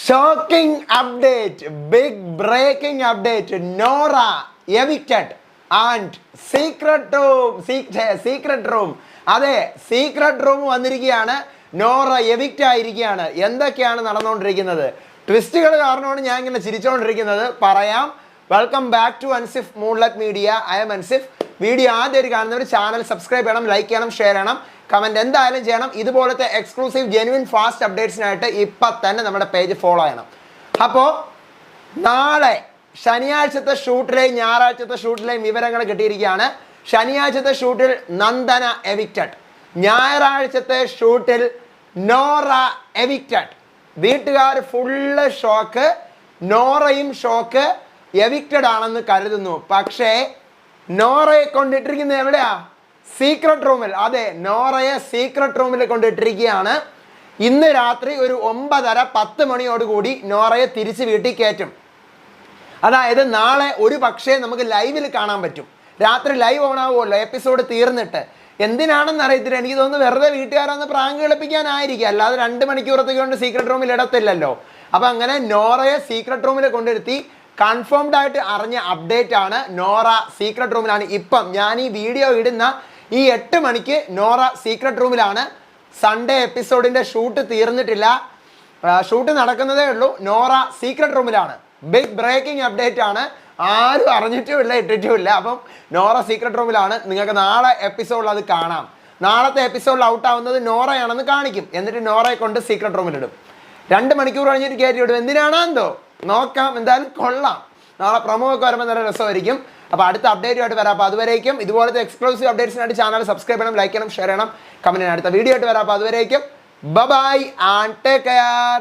Shocking update, big breaking update. Nora evicted and secret room. അതെ, secret room വന്നിരിക്കുകയാണ്. Nora evict ആയിരിക്കുകയാണ്. എന്തൊക്കെയാണ് നടന്നുകൊണ്ടിരിക്കുന്നത്? ട്വിസ്റ്റുകൾ കാരണമാണ് ഞാൻ ഇങ്ങനെ ചിരിച്ചുകൊണ്ടിരിക്കുന്നത്. പറയാം. Welcome back to Ansif moonlight media. I am Ansif. Video ആദ്യമായിട്ട് കാണുന്നവർ ചാനൽ സബ്സ്ക്രൈബ് ചെയ്യണം, ലൈക്ക് ചെയ്യണം, ഷെയർ ചെയ്യണം, കമൻറ്റ് എന്തായാലും ചെയ്യണം. ഇതുപോലത്തെ എക്സ്ക്ലൂസീവ് ജെനുവിൻ ഫാസ്റ്റ് അപ്ഡേറ്റ്സിനായിട്ട് ഇപ്പം തന്നെ നമ്മുടെ പേജ് ഫോളോ ചെയ്യണം. അപ്പോൾ നാളെ ശനിയാഴ്ചത്തെ ഷൂട്ടിലെയും ഞായറാഴ്ചത്തെ ഷൂട്ടിലെയും വിവരങ്ങൾ കിട്ടിയിരിക്കുകയാണ്. ശനിയാഴ്ചത്തെ ഷൂട്ടിൽ നന്ദന എവിക്റ്റഡ്, ഞായറാഴ്ചത്തെ ഷൂട്ടിൽ നോറ എവിക്റ്റഡ്. വീട്ടുകാർ ഫുള്ള് ഷോക്ക്, നോറയും ഷോക്ക്. എവിക്റ്റഡ് ആണെന്ന് കരുതുന്നു. പക്ഷേ നോറയെ കൊണ്ടിട്ടിരിക്കുന്നത് എവിടെയാ? സീക്രട്ട് റൂമിൽ. അതെ, നോറയെ സീക്രട്ട് റൂമിൽ കൊണ്ടിട്ടിരിക്കുകയാണ്. ഇന്ന് രാത്രി ഒരു 9:30-10 മണിയോടുകൂടി നോറയെ തിരിച്ച് വീട്ടിൽ കയറ്റും. അതായത് നാളെ ഒരു പക്ഷേ നമുക്ക് ലൈവിൽ കാണാൻ പറ്റും. രാത്രി ലൈവ് ഓൺ ആവുമല്ലോ എപ്പിസോഡ് തീർന്നിട്ട്. എന്തിനാണെന്ന് അറിയത്തില്ല. എനിക്ക് തോന്നുന്നു വെറുതെ വീട്ടുകാരൊന്ന് പ്രാങ്ക് കളിപ്പിക്കാനായിരിക്കും, അല്ലാതെ 2 മണിക്കൂറത്തേക്ക് കൊണ്ട് സീക്രട്ട് റൂമിൽ ഇടത്തില്ലല്ലോ. അപ്പം അങ്ങനെ നോറയെ സീക്രട്ട് റൂമിൽ കൊണ്ടിരുത്തി. കൺഫേംഡ് ആയിട്ട് അറിഞ്ഞ അപ്ഡേറ്റ് ആണ്. നോറ സീക്രട്ട് റൂമിലാണ്. ഇപ്പം ഞാൻ ഈ വീഡിയോ ഇടുന്ന ഈ 8 മണിക്ക് നോറ സീക്രട്ട് റൂമിലാണ്. സൺഡേ എപ്പിസോഡിൻ്റെ ഷൂട്ട് തീർന്നിട്ടില്ല, ഷൂട്ട് നടക്കുന്നതേ ഉള്ളൂ. നോറ സീക്രട്ട് റൂമിലാണ്. ബിഗ് ബ്രേക്കിംഗ് അപ്ഡേറ്റ് ആണ്. ആരും അറിഞ്ഞിട്ടുമില്ല, ഇട്ടിട്ടുമില്ല. അപ്പം നോറ സീക്രട്ട് റൂമിലാണ്. നിങ്ങൾക്ക് നാളെ എപ്പിസോഡിൽ അത് കാണാം. നാളത്തെ എപ്പിസോഡിൽ ഔട്ട് ആവുന്നത് നോറയാണെന്ന് കാണിക്കും. എന്നിട്ട് നോറയെ കൊണ്ട് സീക്രട്ട് റൂമിലിടും. 2 മണിക്കൂർ കഴിഞ്ഞിട്ട് കയറ്റി വിടും. എന്തിനാണോ എന്തോ നോക്കാം. എന്തായാലും കൊള്ളാം. നാളെ പ്രൊമോ ഒക്കെ വരുമ്പോൾ നല്ല രസമായിരിക്കും. അപ്പോൾ അടുത്ത അപ്ഡേറ്റുമായിട്ട് വരാം. അപ്പോൾ അതുവരേക്കും ഇതുപോലത്തെ എക്സ്ക്ലൂസീവ് അപ്ഡേറ്റ്സിനായിട്ട് ചാനൽ സബ്സ്ക്രൈബ് ചെയ്യണം, ലൈക്ക് ചെയ്യണം, ഷെയർ ചെയ്യണം, കമൻറ്റ് ചെയ്യണം. അടുത്ത വീഡിയോ ആയിട്ട് വരാം. അപ്പോൾ അതുവരേക്കും ബൈ ആൻഡ് ടേക്ക് കെയർ.